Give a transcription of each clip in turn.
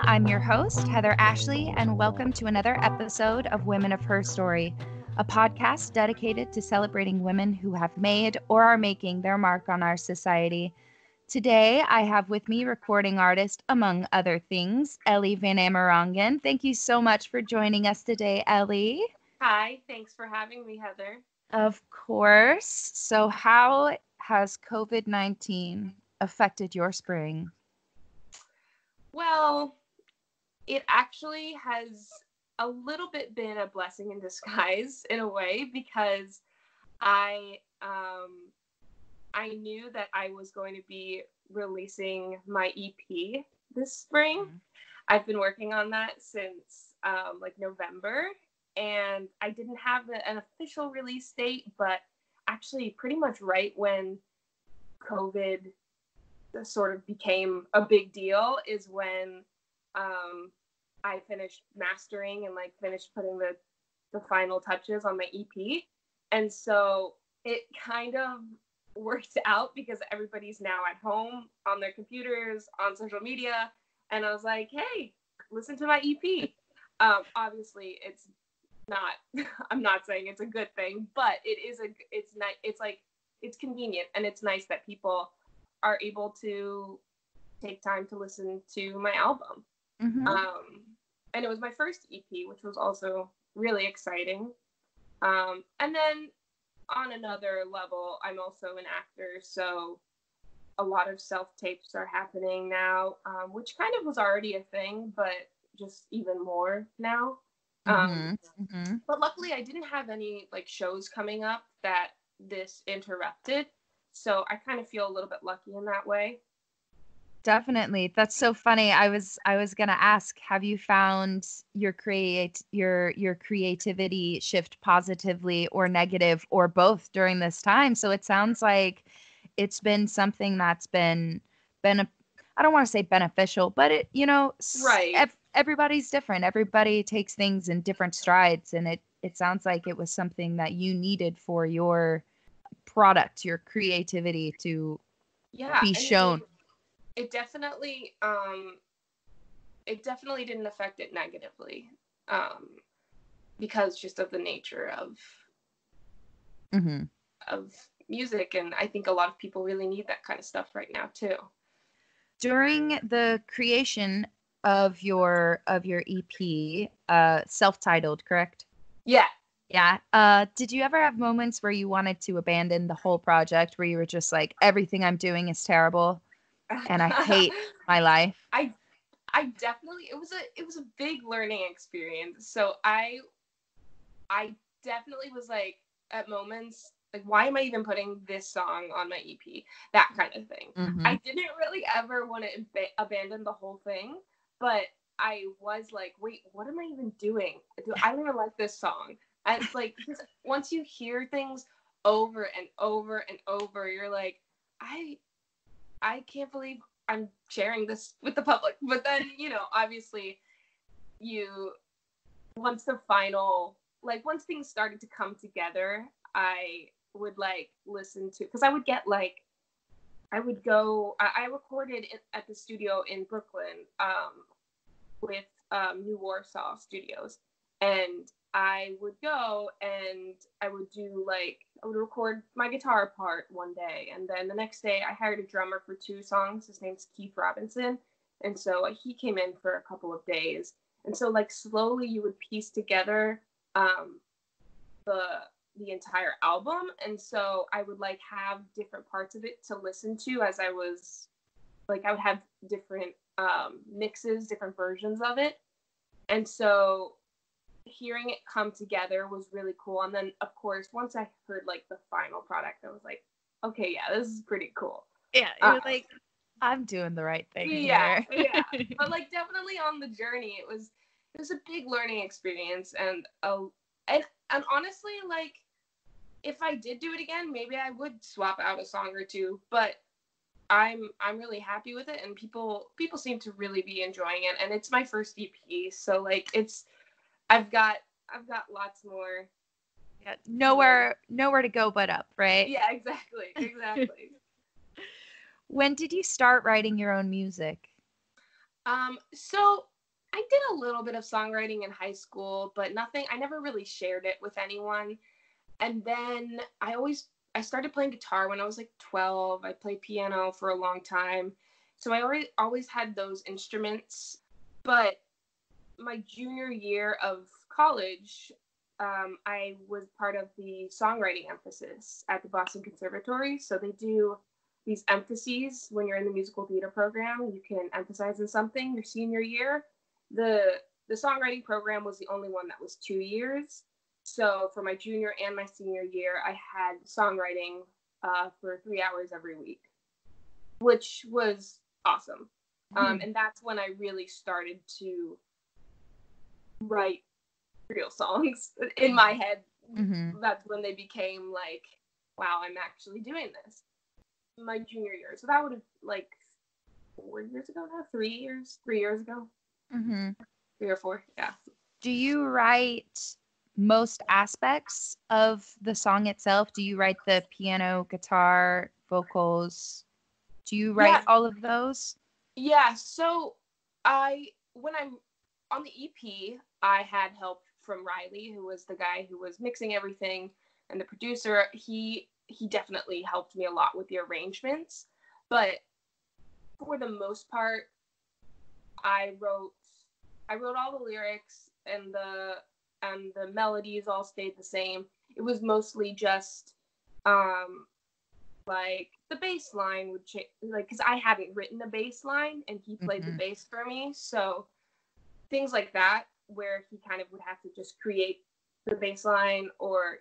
I'm your host, Heather Ashley, and welcome to another episode of Women of Her Story, a podcast dedicated to celebrating women who have made or are making their mark on our society. Today, I have with me recording artist, among other things, Ellie van Amerongen. Thank you so much for joining us today, Ellie. Hi, thanks for having me, Heather. Of course. So, how has COVID-19 affected your spring? Well, it actually has a little bit been a blessing in disguise in a way because I I knew that I was going to be releasing my EP this spring. I've been working on that since November, and I didn't have an official release date, but actually pretty much right when COVID sort of became a big deal is when I finished mastering and finished putting the final touches on my EP. And so it kind of worked out because everybody's now at home on their computers, on social media. And I was like, hey, listen to my EP. Obviously it's not, I'm not saying it's a good thing, but it's nice. It's convenient and it's nice that people are able to take time to listen to my album. Mm-hmm. And it was my first EP, which was also really exciting. And then on another level, I'm also an actor, so a lot of self-tapes are happening now, which kind of was already a thing, but just even more now. But luckily, I didn't have any shows coming up that this interrupted, so I kind of feel a little bit lucky in that way. Definitely. That's so funny. I was gonna ask, have you found your creativity shift positively or negative or both during this time? So it sounds like it's been something that's been I don't want to say beneficial, but it, Right. Everybody's different. Everybody takes things in different strides, and it sounds like it was something that you needed for your product, your creativity to be shown. It definitely didn't affect it negatively, because just of the nature of music, and I think a lot of people really need that kind of stuff right now too. During the creation of your EP, self-titled, correct? Yeah. Yeah. Did you ever have moments where you wanted to abandon the whole project, where you were just like, everything I'm doing is terrible and I hate my life? I definitely, it was a big learning experience. So I definitely was like, at moments, like, why am I even putting this song on my EP? That kind of thing. I didn't really ever want to abandon the whole thing, but I was like, wait, what am I even doing? I don't even like this song. And because once you hear things over and over and over, you're like, I can't believe I'm sharing this with the public. But then, obviously once things started to come together, I would listen to, because I would get I recorded at the studio in Brooklyn, with New Warsaw Studios, and I would go and I would record my guitar part one day, and then the next day I hired a drummer for 2 songs. His name's Keith Robinson, and so he came in for a couple of days, and so slowly you would piece together the entire album. And so I would have different parts of it to listen to as I was I would have different mixes, different versions of it. And so hearing it come together was really cool. And then of course, once I heard the final product, I was like, okay, yeah, this is pretty cool. Yeah, you're like, I'm doing the right thing here. Yeah. But definitely on the journey, it was a big learning experience, and honestly, if I did do it again, maybe I would swap out a song or two, but I'm really happy with it, and people seem to really be enjoying it, and it's my first EP, so I've got lots more. Yeah, nowhere to go but up, right? Yeah, exactly. When did you start writing your own music? So I did a little bit of songwriting in high school, but nothing, I never really shared it with anyone. And then I started playing guitar when I was like 12. I played piano for a long time. So I always had those instruments. But my junior year of college, I was part of the songwriting emphasis at the Boston Conservatory. So they do these emphases when you're in the musical theater program. You can emphasize in something your senior year. The songwriting program was the only one that was 2 years. So for my junior and my senior year, I had songwriting for 3 hours every week, which was awesome. And that's when I really started to write real songs in my head. That's when they became like, wow, I'm actually doing this. My junior year. So that would have like 4 years ago now? 3 years ago. 3 or 4, yeah. Do you write most aspects of the song itself? Do you write the piano, guitar, vocals? Do you write all of those? Yeah, so when I'm on the EP, I had help from Riley, who was the guy who was mixing everything, and the producer. He definitely helped me a lot with the arrangements, but for the most part, I wrote all the lyrics, and the melodies all stayed the same. It was mostly just like the bass line would change, like, because I hadn't written a bass line and he played the bass for me, so things like that where he kind of would have to just create the bass line, or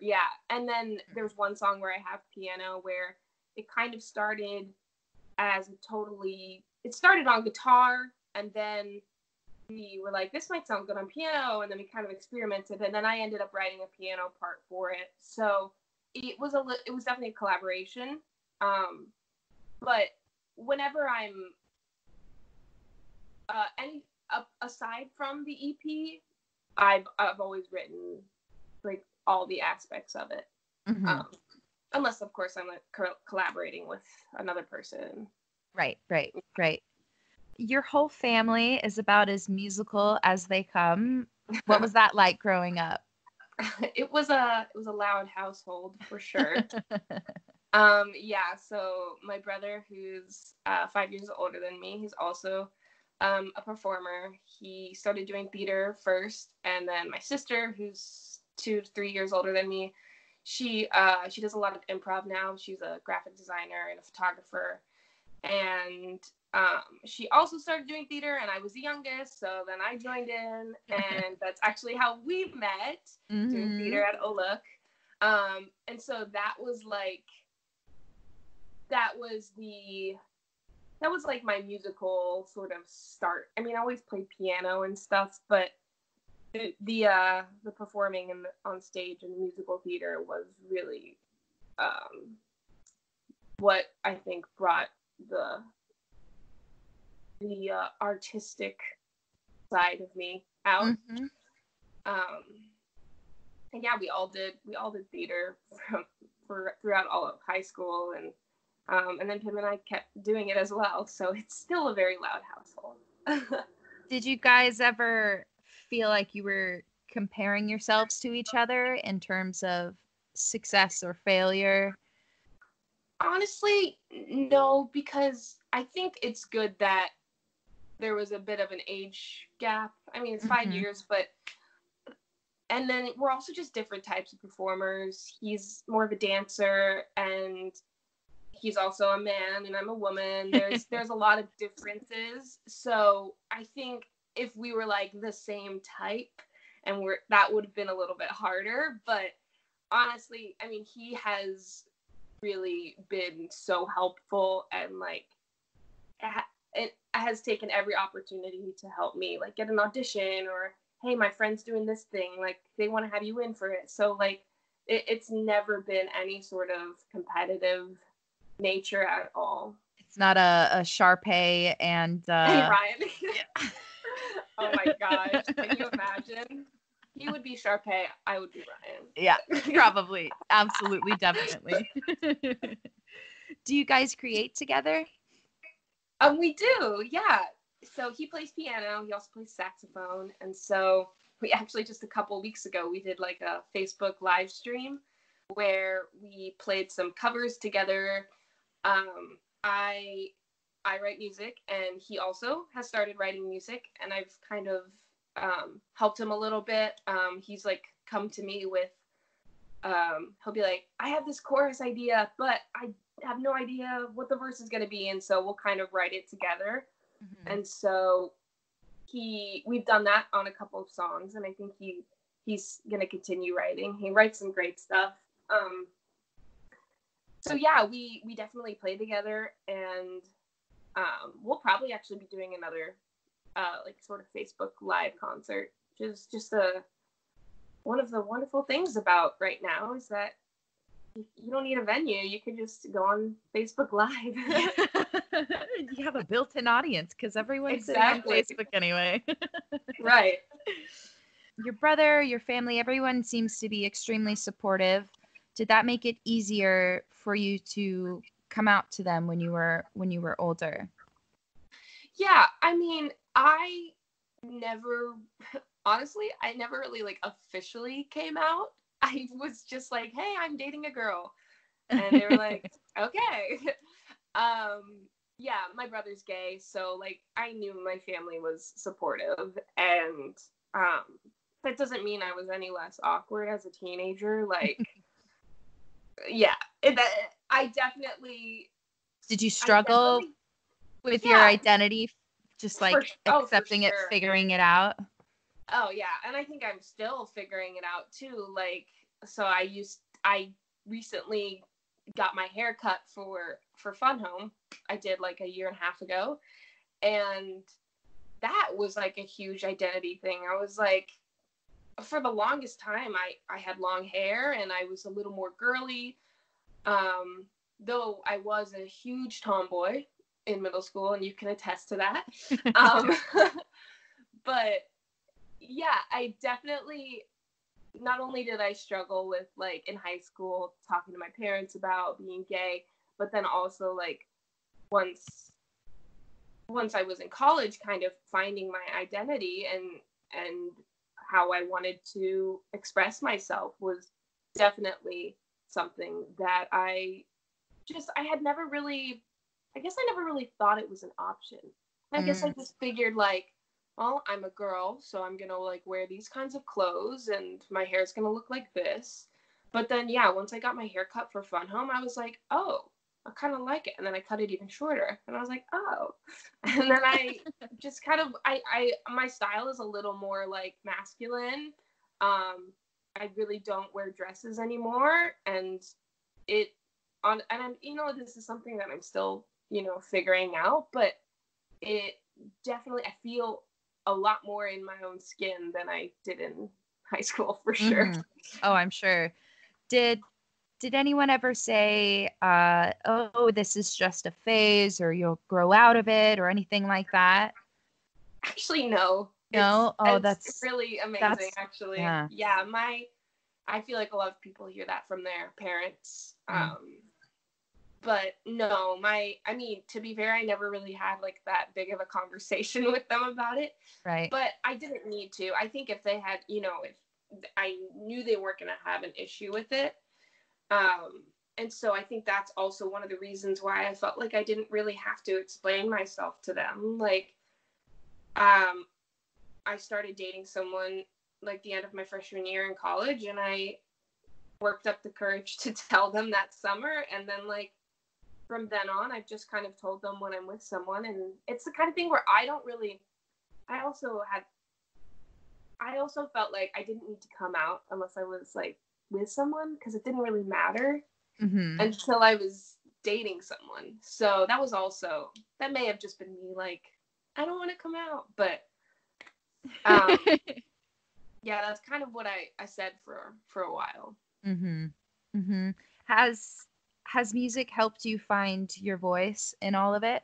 and then there's one song where I have piano where it kind of started as it started on guitar, and then we were like, this might sound good on piano, and then we kind of experimented, and then I ended up writing a piano part for it. So it was definitely a collaboration. But whenever I'm aside from the EP, I've always written like all the aspects of it. Unless of course I'm like collaborating with another person. Right. Your whole family is about as musical as they come. What was that like growing up? It was a loud household for sure. So my brother, who's 5 years older than me, he's also a performer. He started doing theater first, and then my sister, who's 2 to 3 years older than me, she does a lot of improv now. She's a graphic designer and a photographer, and she also started doing theater, and I was the youngest, so then I joined in, and that's actually how we met, doing theater at Oluk. And so that was like my musical sort of start. I mean, I always played piano and stuff, but the performing on stage and musical theater was really what I think brought the artistic side of me out. And we all did theater throughout all of high school, and then Pim and I kept doing it as well. So it's still a very loud household. Did you guys ever feel like you were comparing yourselves to each other in terms of success or failure? Honestly, no, because I think it's good that there was a bit of an age gap. I mean, it's 5 years, and then we're also just different types of performers. He's more of a dancer, and he's also a man, and I'm a woman. There's a lot of differences. So I think if we were like the same type, and that would have been a little bit harder. But honestly, I mean, he has really been so helpful, and like it has taken every opportunity to help me, like get an audition, or hey, my friend's doing this thing, like they want to have you in for it. So like it's never been any sort of competitive nature at all. It's not a Sharpay and Ryan. Oh my gosh, can you imagine? He would be Sharpay, I would be Ryan. Yeah, probably. Absolutely, definitely. Do you guys create together? We do, yeah. so he plays piano. He also plays saxophone. And so we actually just a couple weeks ago, we did like a Facebook live stream where we played some covers together. I write music, and he also has started writing music, and I've kind of helped him a little bit. He's like come to me with, he'll be like, I have this chorus idea, but I have no idea what the verse is going to be. And so we'll kind of write it together. Mm-hmm. And so we've done that on a couple of songs, and I think he's going to continue writing. He writes some great stuff. So yeah, we definitely play together, and we'll probably actually be doing another like sort of Facebook live concert, which is just one of the wonderful things about right now is that you don't need a venue. You can just go on Facebook Live. You have a built-in audience because everyone's sitting on Facebook anyway. Right. Your brother, your family, everyone seems to be extremely supportive. Did that make it easier for you to come out to them when you were older? Yeah, I mean, I never really like officially came out. I was just like, hey, I'm dating a girl. And they were like, okay. Yeah, my brother's gay, so like I knew my family was supportive, and that doesn't mean I was any less awkward as a teenager. Like, yeah, I definitely. Did you struggle with your identity, just like accepting it, figuring it out? Oh yeah, and I think I'm still figuring it out too. Like, so I recently got my hair cut for Fun Home. I did like a year and a half ago, and that was like a huge identity thing. I was like, for the longest time, I had long hair and I was a little more girly. Though I was a huge tomboy in middle school, and you can attest to that. But yeah, I definitely, not only did I struggle with like in high school talking to my parents about being gay, but then also like once I was in college, kind of finding my identity and how I wanted to express myself was definitely something that I never really thought it was an option. I guess I just figured like, well, I'm a girl, so I'm gonna like wear these kinds of clothes and my hair's gonna look like this. But then yeah, once I got my hair cut for Fun Home, I was like, oh, I kind of like it. And then I cut it even shorter, and I was like, oh. And then I just kind of my style is a little more like masculine. I really don't wear dresses anymore, and I'm this is something that I'm still figuring out, but it definitely, I feel a lot more in my own skin than I did in high school, for sure. Mm-hmm. Oh, I'm sure. Did anyone ever say, oh, this is just a phase, or you'll grow out of it, or anything like that? Actually, no. No? That's really amazing, actually. Yeah, I feel like a lot of people hear that from their parents. But no, to be fair, I never really had like that big of a conversation with them about it. Right. But I didn't need to. I think if they had, if I knew they weren't going to have an issue with it. And so I think that's also one of the reasons why I felt like I didn't really have to explain myself to them. Like, I started dating someone like the end of my freshman year in college, and I worked up the courage to tell them that summer. And then like, from then on, I've just kind of told them when I'm with someone, and it's the kind of thing where I also felt like I didn't need to come out unless I was like with someone, because it didn't really matter until I was dating someone. So that may have just been me like, I don't want to come out, but yeah, that's kind of what I said for a while. Has music helped you find your voice in all of it?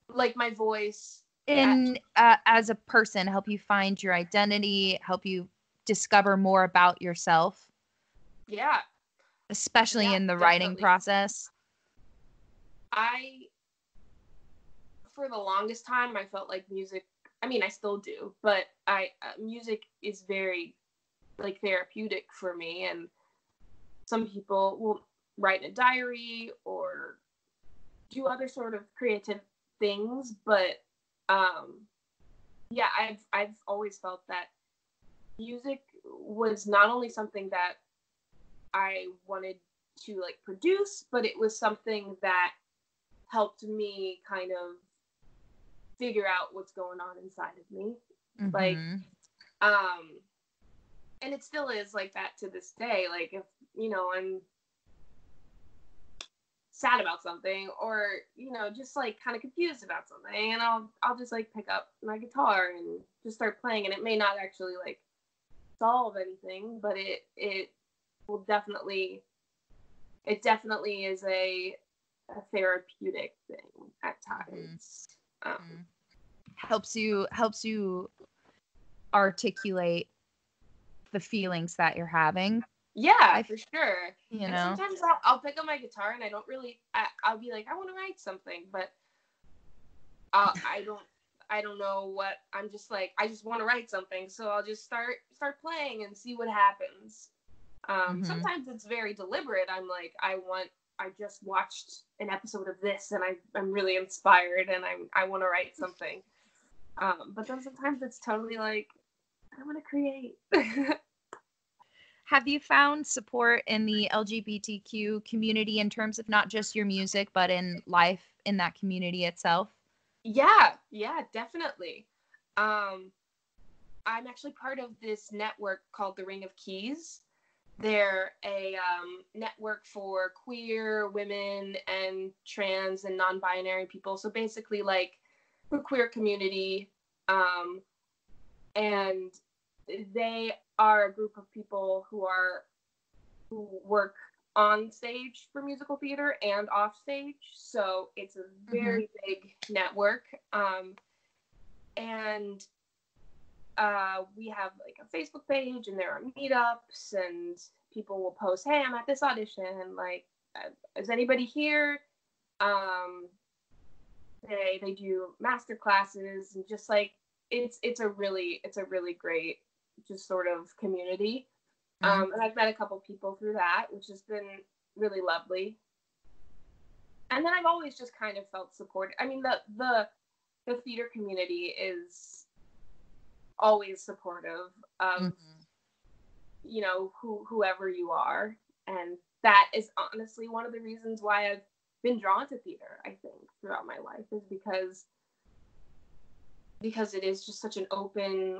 Like my voice as a person, help you find your identity, help you discover more about yourself? Yeah. Especially in the writing process? for the longest time, I felt like music, I mean, I still do, but music is very, like, therapeutic for me. And some people will write in a diary or do other sort of creative things. But, yeah, I've always felt that music was not only something that I wanted to, like, produce, but it was something that helped me kind of figure out what's going on inside of me. Mm-hmm. Like, and it still is like that to this day. Like, if, you know, I'm sad about something, or, you know, just like kind of confused about something, and I'll just like pick up my guitar and just start playing, and it may not actually like solve anything, but it will definitely, it definitely is a therapeutic thing at times. Helps you articulate the feelings that you're having. Yeah, for sure. You and know, sometimes I'll pick up my guitar and I don't really, I'll be like, I want to write something, but I don't know what, I'm just like, I just want to write something, so I'll just start playing and see what happens. Sometimes it's very deliberate. I'm like, I just watched an episode of this and I'm really inspired and I want to write something. But then sometimes it's totally like, I want to create. have you found support in the LGBTQ community in terms of not just your music, but in life in that community itself? Yeah, definitely. I'm actually part of this network called the Ring of Keys. They're a network for queer women and trans and non-binary people. So basically, like, the queer community. And they are a group of people who work on stage for musical theater and off stage. So it's a very big network. And we have like a Facebook page, and there are meetups, and people will post, hey, I'm at this audition, like, is anybody here? They do master classes, and just like, it's a really great just sort of community. And I've met a couple people through that, which has been really lovely. And then I've always just kind of felt supported. I mean, the theater community is always supportive of, you know, whoever you are. And that is honestly one of the reasons why I've been drawn to theater, I think, throughout my life, is because it is just such an open,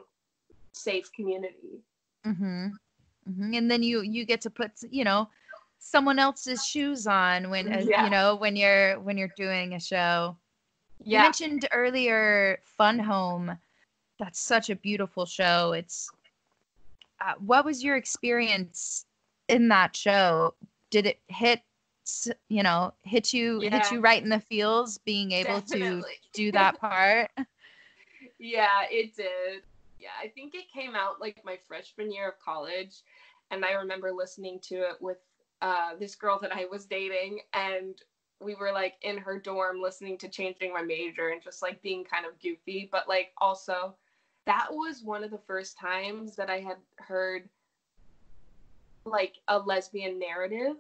safe community. And then you get to put, you know, someone else's shoes on when, you know, when you're doing a show. You mentioned earlier Fun Home. That's such a beautiful show. It's what was your experience in that show? Did it hit you right in the feels, being able to do that part? Yeah, it did. Yeah, I think it came out like my freshman year of college, and I remember listening to it with this girl that I was dating, and we were like in her dorm listening to Changing My Major and just like being kind of goofy, but like also that was one of the first times that I had heard like a lesbian narrative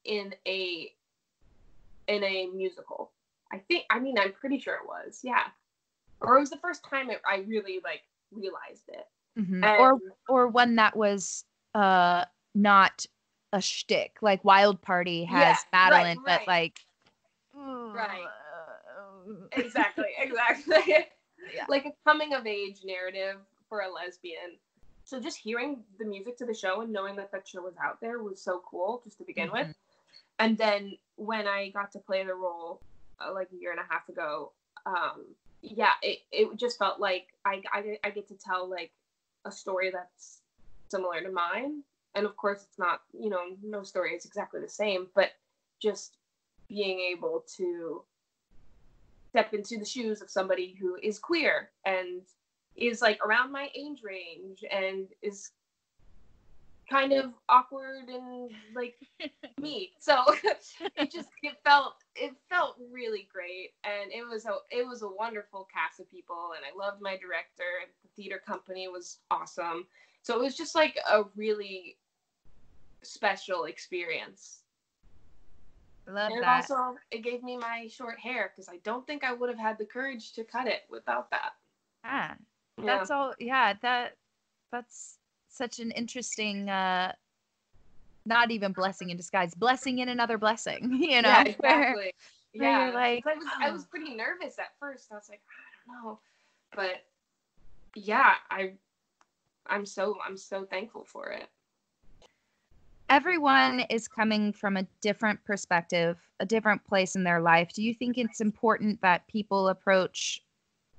in a musical. I'm pretty sure it was. Yeah. Or it was the first time I really like realized it. Or one that was not a shtick, like Wild Party has Madeline, right. but like right. Exactly. Yeah. Like a coming of age narrative for a lesbian. So just hearing the music to the show and knowing that show was out there was so cool, just to begin with. And then when I got to play the role like a year and a half ago, it just felt like I get to tell like a story that's similar to mine. And of course it's not, you know, no story is exactly the same, but just being able to step into the shoes of somebody who is queer and is like around my age range and is kind of awkward and like me. So it felt really great, and it was a wonderful cast of people, and I loved my director. The theater company was awesome. So it was just like a really special experience. Love and that. it gave me my short hair, because I don't think I would have had the courage to cut it without that. Ah, Yeah. that's all. Yeah, that's such an interesting, not even blessing in disguise, blessing in another blessing, you know? Yeah, exactly. Where you're like, I was pretty nervous at first. I was like, I don't know. But yeah, I'm so thankful for it. everyone is coming from a different perspective, a different place in their life. Do you think it's important that people approach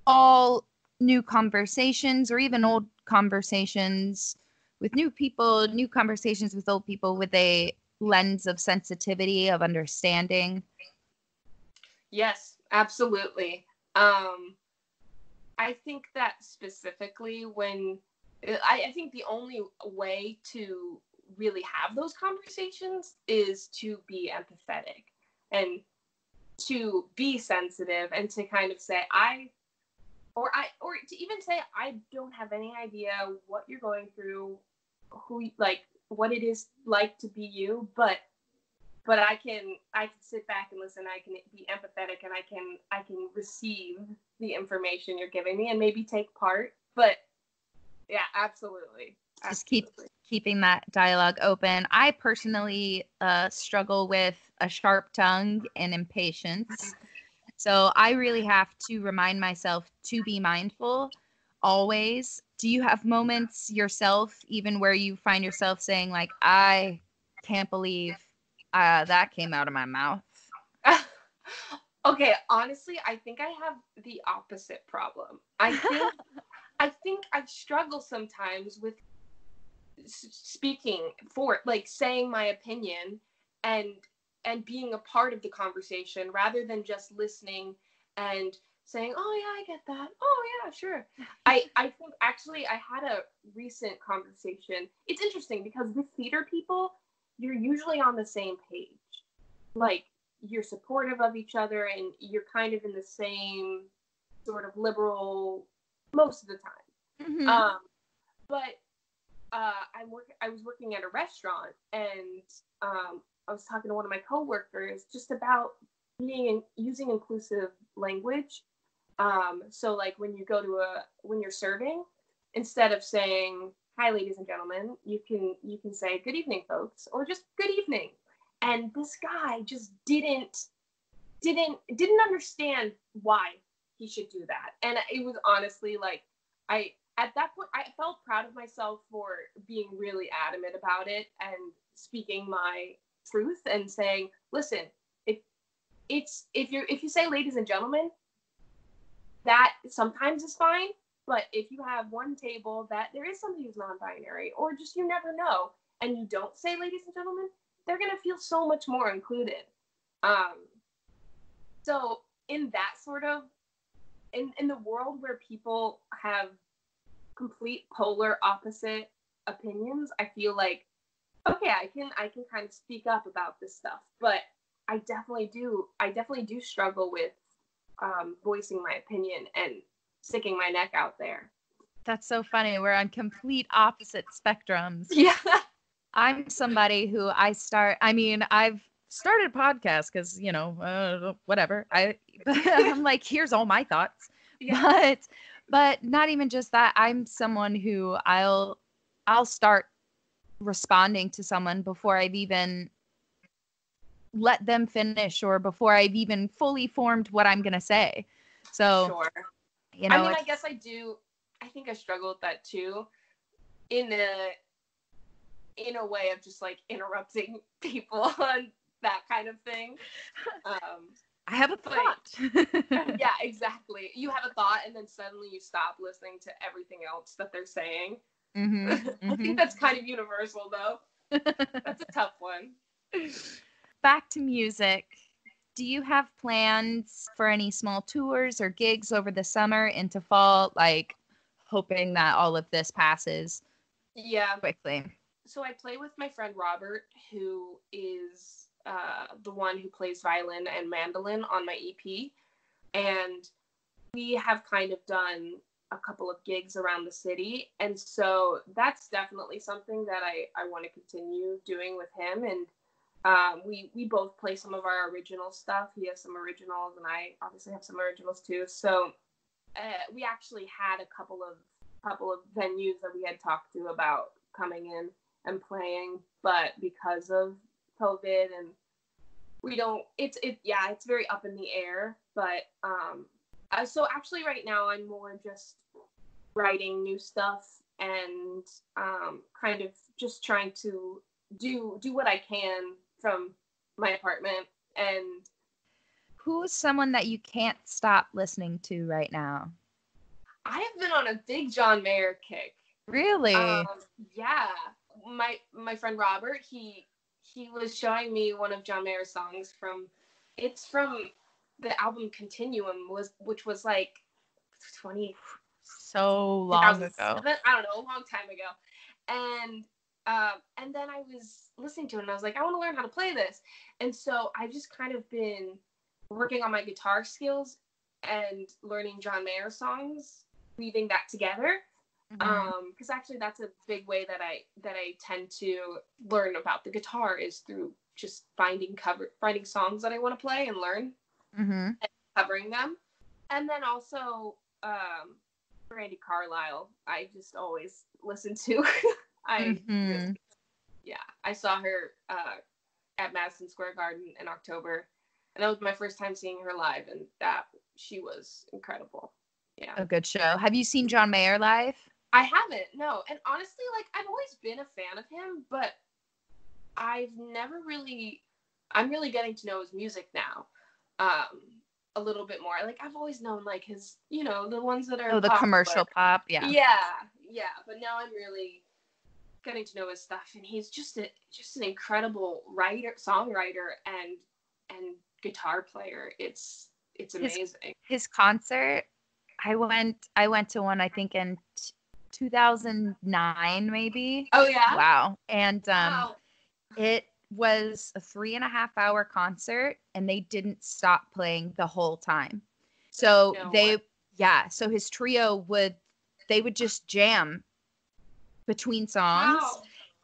all new conversations or even old conversations with new people, new conversations with old people with a lens of sensitivity, of understanding? Yes, absolutely. I think that specifically when I think the only way to really have those conversations is to be empathetic and to be sensitive, and to kind of say or to even say, I don't have any idea what you're going through, what it is like to be you, but I can sit back and listen. I can be empathetic, and I can receive the information you're giving me and maybe take part. But yeah, absolutely. Just keeping that dialogue open. I personally struggle with a sharp tongue and impatience. So I really have to remind myself to be mindful always. Do you have moments yourself, even where you find yourself saying, like, I can't believe that came out of my mouth? Okay, honestly, I think I have the opposite problem. I think I struggle sometimes with speaking for, like, saying my opinion and being a part of the conversation, rather than just listening and saying, oh yeah, I get that, oh yeah, sure. I think actually I had a recent conversation. It's interesting because with theater people, you're usually on the same page. Like, you're supportive of each other, and you're kind of in the same sort of liberal most of the time. Mm-hmm. But I was working at a restaurant, and I was talking to one of my coworkers just about using inclusive language. So like when you're serving, instead of saying, hi ladies and gentlemen, you can say, good evening folks, or just good evening. And this guy just didn't understand why he should do that. And it was honestly like, at that point, I felt proud of myself for being really adamant about it and speaking my truth and saying, listen, if you say ladies and gentlemen, that sometimes is fine. But if you have one table that there is somebody who's non-binary, or just you never know, and you don't say ladies and gentlemen, they're going to feel so much more included. So in that sort of, in the world where people have complete polar opposite opinions, I feel like, okay, I can kind of speak up about this stuff, but I definitely do struggle with voicing my opinion and sticking my neck out there. That's so funny. We're on complete opposite spectrums. Yeah. I'm somebody who I've started a podcast because, whatever. I'm like, here's all my thoughts. Yeah. But not even just that. I'm someone who I'll start responding to someone before I've even let them finish, or before I've even fully formed what I'm going to say. So, sure. I guess I do. I think I struggle with that too, in a way of just like interrupting people and that kind of thing. I have a thought. Yeah, exactly. You have a thought, and then suddenly you stop listening to everything else that they're saying. Mm-hmm. I think that's kind of universal, though. That's a tough one. Back to music. Do you have plans for any small tours or gigs over the summer into fall, like hoping that all of this passes quickly? so I play with my friend Robert, who is the one who plays violin and mandolin on my EP. And we have kind of done a couple of gigs around the city. And so that's definitely something that I want to continue doing with him. And we both play some of our original stuff. He has some originals, and I obviously have some originals too. So we actually had a couple of venues that we had talked to about coming in and playing, but because of COVID and it's very up in the air. But so actually right now I'm more just writing new stuff and kind of just trying to do what I can from my apartment. And who's someone that you can't stop listening to right now? I have been on a big John Mayer kick. Really? Yeah. My friend Robert, he was showing me one of John Mayer's songs from the album Continuum, which was like 20 so long ago. I don't know, a long time ago. And then I was listening to it and I was like, I want to learn how to play this. And so I've just kind of been working on my guitar skills and learning John Mayer songs, weaving that together. Because actually that's a big way that I tend to learn about the guitar is through just finding songs that I want to play and learn and covering them. And then also Brandy Carlisle, I just always listen to. I saw her at Madison Square Garden in October, and that was my first time seeing her live, and she was incredible. Yeah, a good show. Have you seen John Mayer live? I haven't, no. And honestly, like, I've always been a fan of him, but I'm really getting to know his music now a little bit more. Like, I've always known, like, his, the ones that are the commercial pop, yeah. Yeah, but now I'm really getting to know his stuff, and he's just an incredible songwriter, and guitar player. It's amazing. His concert, I went to one, I think in 2009 maybe. Oh yeah. Wow. And it was a 3.5-hour concert, and they didn't stop playing the whole time. So so his trio would just jam between songs. Wow.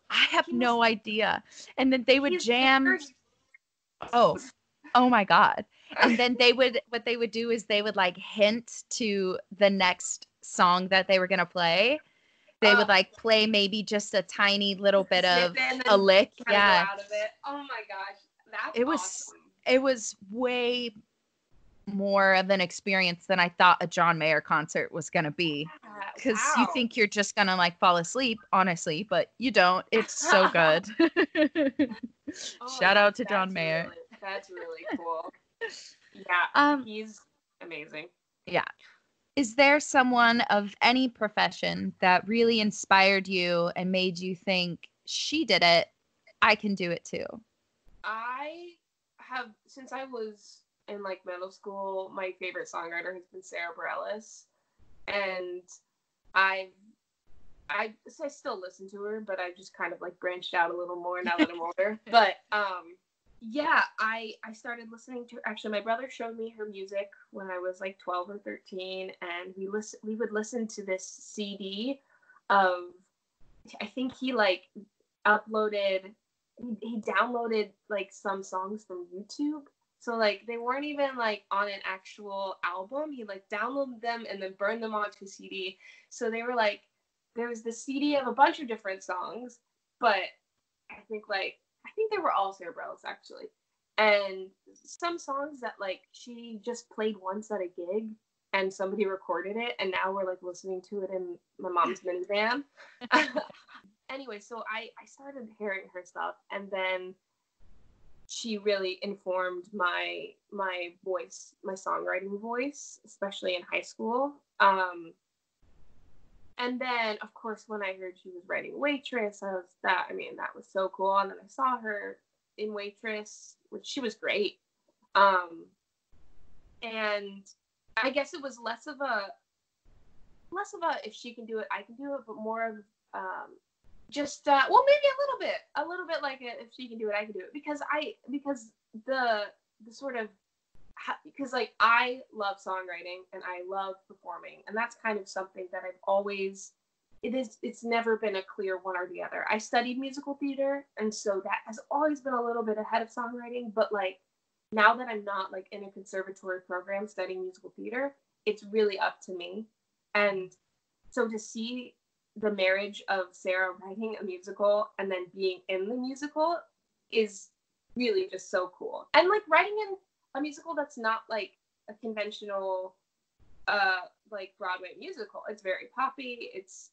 I have no idea. And then they would jam. Oh my God. And then what they would do is they would like hint to the next song that they were going to play. They would like play maybe just a tiny little bit of a lick. Yeah. Out of it. Oh my gosh. That's awesome. It was way more of an experience than I thought a John Mayer concert was going to be. Because you think you're just going to like fall asleep, honestly, but you don't. It's so good. Shout out to John Mayer. That's really cool. Yeah, he's amazing. Yeah. Is there someone of any profession that really inspired you and made you think, she did it, I can do it too? I have, since I was in like middle school, my favorite songwriter has been Sarah Bareilles, and I still listen to her, but I've just kind of like branched out a little more now that I'm older. But yeah, I started listening to her. Actually, my brother showed me her music when I was like 12 or 13, and we would listen to this CD of, I think he like he downloaded like some songs from YouTube. So like they weren't even like on an actual album. He like downloaded them and then burned them onto a CD. So they were like, there was this CD of a bunch of different songs, but I think they were all Sarah Bareilles actually. And some songs that like she just played once at a gig and somebody recorded it, and now we're like listening to it in my mom's minivan. Anyway, so I started hearing her stuff, and then she really informed my voice, my songwriting voice, especially in high school. And then, of course, when I heard she was writing Waitress, that was so cool. And then I saw her in Waitress, which she was great. And I guess it was less of a if she can do it, I can do it, but more of just well, maybe a little bit like if she can do it, I can do it, because the sort of, because like I love songwriting and I love performing, and that's kind of something that I've always, it's never been a clear one or the other. I studied musical theater, and so that has always been a little bit ahead of songwriting, but like now that I'm not like in a conservatory program studying musical theater, it's really up to me. And so to see the marriage of Sarah writing a musical and then being in the musical is really just so cool. And like writing in a musical that's not like a conventional like Broadway musical. It's very poppy. It's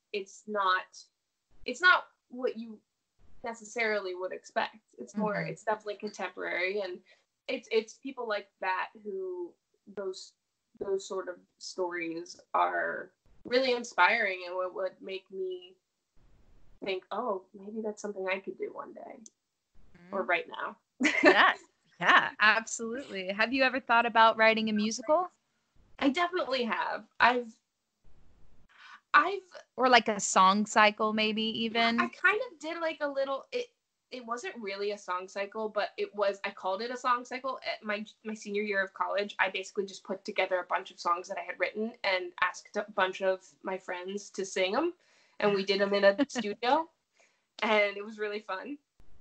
not what you necessarily would expect. It's more, it's definitely contemporary, and it's people like that who those sort of stories are really inspiring, and what would make me think, oh, maybe that's something I could do one day or right now. Yeah, absolutely. Have you ever thought about writing a musical? I definitely have. I've or like a song cycle, maybe even. I kind of did like a little. It wasn't really a song cycle, but I called it a song cycle. At my senior year of college, I basically just put together a bunch of songs that I had written and asked a bunch of my friends to sing them, and we did them in a studio, and it was really fun.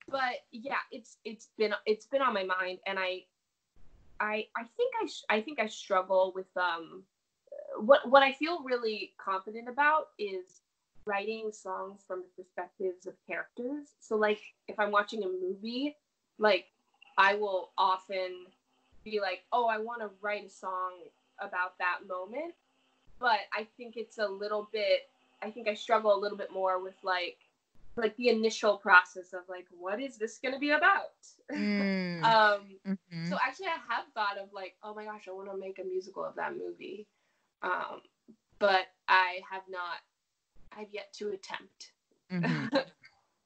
But yeah, it's been on my mind, and I think I struggle with what I feel really confident about is writing songs from the perspectives of characters. So like if I'm watching a movie, like I will often be like, oh, I want to write a song about that moment. But I think I struggle a little bit more with like the initial process of like, what is this going to be about? So actually I have thought of like, oh my gosh, I want to make a musical of that movie. But I've yet to attempt.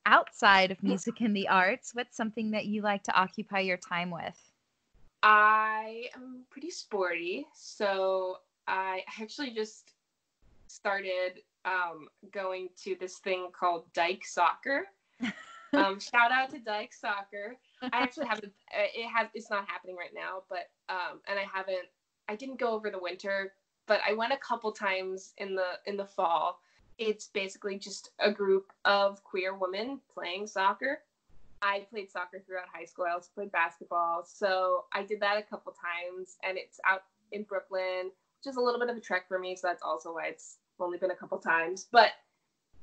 Outside of music and the arts, what's something that you like to occupy your time with? I am pretty sporty, so I actually just started going to this thing called Dyke Soccer. Shout out to Dyke Soccer. I actually haven't. It's not happening right now, but and I didn't go over the winter, but I went a couple times in the fall. It's basically just a group of queer women playing soccer. I played soccer throughout high school. I also played basketball. So I did that a couple times, and it's out in Brooklyn, which is a little bit of a trek for me. So that's also why it's only been a couple times. But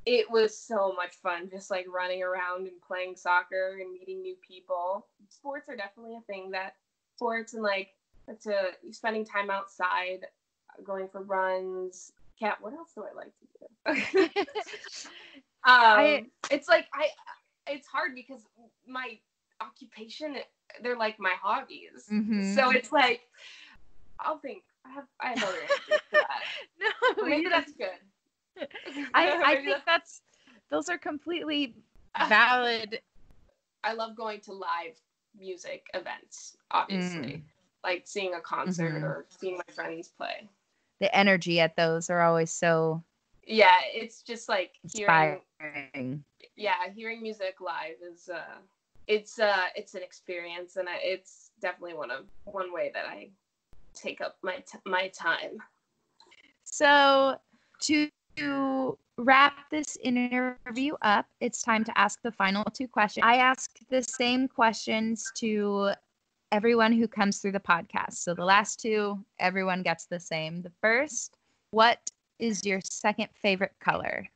it was so much fun, just like running around and playing soccer and meeting new people. Sports are definitely a thing sports and like spending time outside, going for runs. Kat, what else do I like to do? It's hard because my occupation, they're like my hobbies. So it's like, I'll think. I have other answers for that. No, maybe that's good. I think those are completely valid. I love going to live music events, obviously. Like seeing a concert or seeing my friends play. The energy at those are always so... Yeah, it's just like inspiring. Hearing music live is it's an experience, and it's definitely one way that I take up my time. So to wrap this interview up, it's time to ask the final two questions. I ask the same questions to everyone who comes through the podcast. So the last two, everyone gets the same. The first, what is your second favorite color?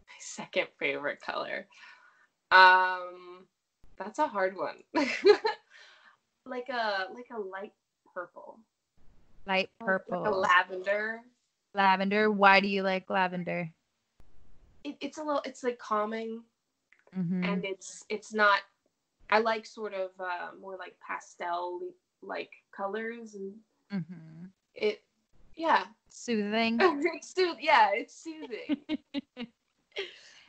My second favorite color. That's a hard one. like a light purple. Light purple. Like a lavender. Lavender. Why do you like lavender? It's like calming, and it's not. I like sort of more like pastel like colors, and soothing. It's soothing.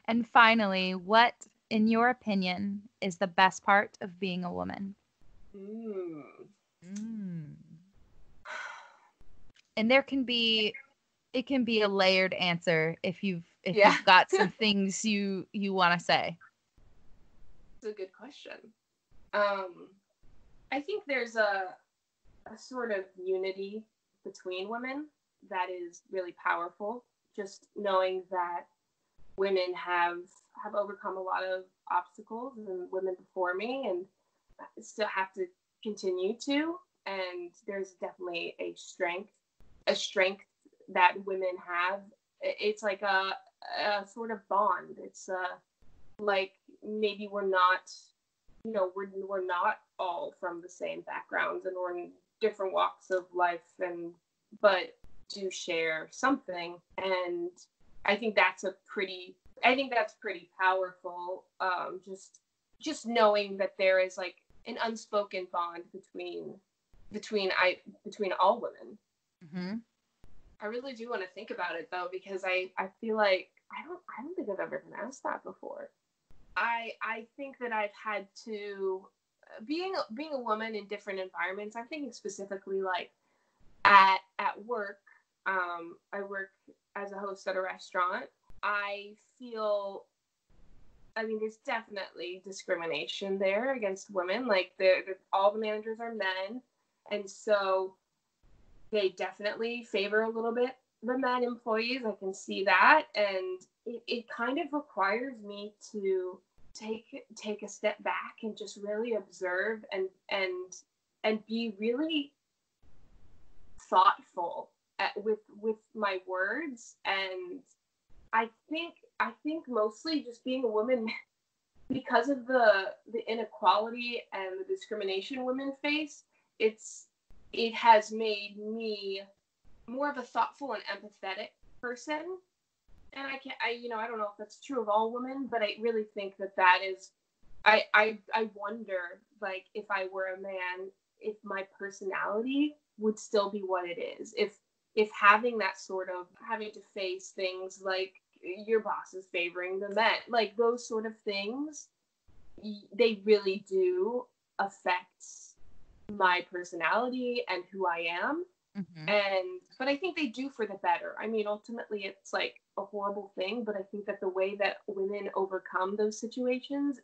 And finally, what, in your opinion, is the best part of being a woman? And it can be a layered answer if you've got some things you want to say. That's a good question. I think there's a sort of unity between women that is really powerful. Just knowing that women have overcome a lot of obstacles, and women before me, and still have to continue to. And there's definitely a strength that women have. It's like a sort of bond. It's like maybe we're not, we're not all from the same backgrounds, and we're in different walks of life, but do share something. And I think that's pretty powerful. Just knowing that there is like an unspoken bond between all women. Mm-hmm. I really do want to think about it though, because I feel like I don't think I've ever been asked that before. I think that I've had to being a woman in different environments. I'm thinking specifically like at work. I work as a host at a restaurant. I feel, there's definitely discrimination there against women. Like all the managers are men, and so they definitely favor a little bit the men employees. I can see that, and it kind of requires me to take a step back and just really observe and be really thoughtful with my words. And I think mostly just being a woman, because of the inequality and the discrimination women face, it has made me more of a thoughtful and empathetic person. And I don't know if that's true of all women, but I really think that is, I wonder, like, if I were a man, if my personality would still be what it is. If having that sort of, having to face things like your boss is favoring the men, like those sort of things, they really do affect my personality and who I am. Mm-hmm. But I think they do for the better. Ultimately it's like a horrible thing, but I think that the way that women overcome those situations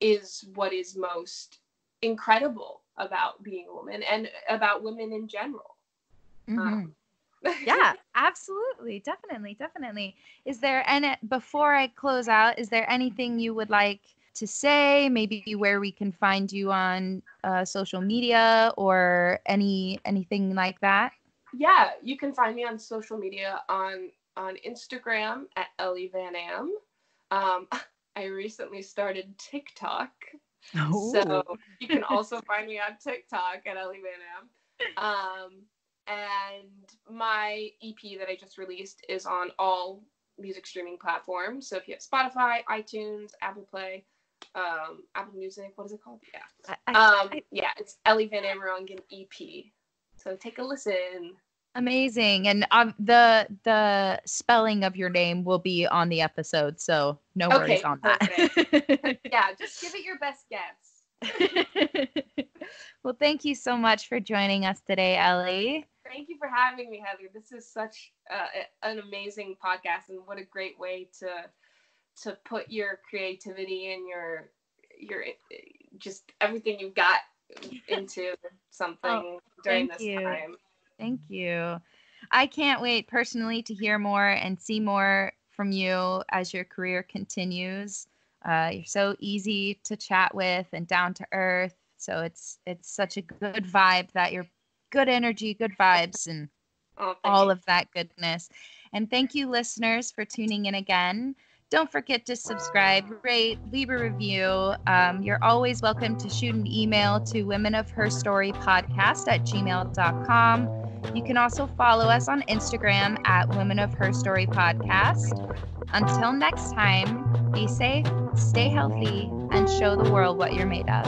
is what is most incredible about being a woman and about women in general. Mm-hmm. Yeah, absolutely. Definitely. Is there, and before I close out, is there anything you would like to say, maybe where we can find you on social media or anything like that? Yeah, you can find me on social media on Instagram at Ellie Van Am. I recently started TikTok. Oh. So you can also find me on TikTok at Ellie Van Am. And my EP that I just released is on all music streaming platforms. So if you have Spotify, iTunes, Apple Play, Apple Music, what is it called? Yeah. It's Ellie Van Amerongen EP. So take a listen. Amazing. And the spelling of your name will be on the episode, so no worries on that. Yeah, just give it your best guess. Well, thank you so much for joining us today, Ellie. Thank you for having me, Heather. This is such an amazing podcast, and what a great way to put your creativity and your just everything you've got into something during this time. Thank you. I can't wait personally to hear more and see more from you as your career continues. You're so easy to chat with and down to earth. So it's such a good vibe, that you're good energy, good vibes, and all of that goodness. And thank you, listeners, for tuning in again. Don't forget to subscribe, rate, leave a review. You're always welcome to shoot an email to womenofherstorypodcast@gmail.com. You can also follow us on Instagram at womenofherstorypodcast. Until next time, be safe, stay healthy, and show the world what you're made of.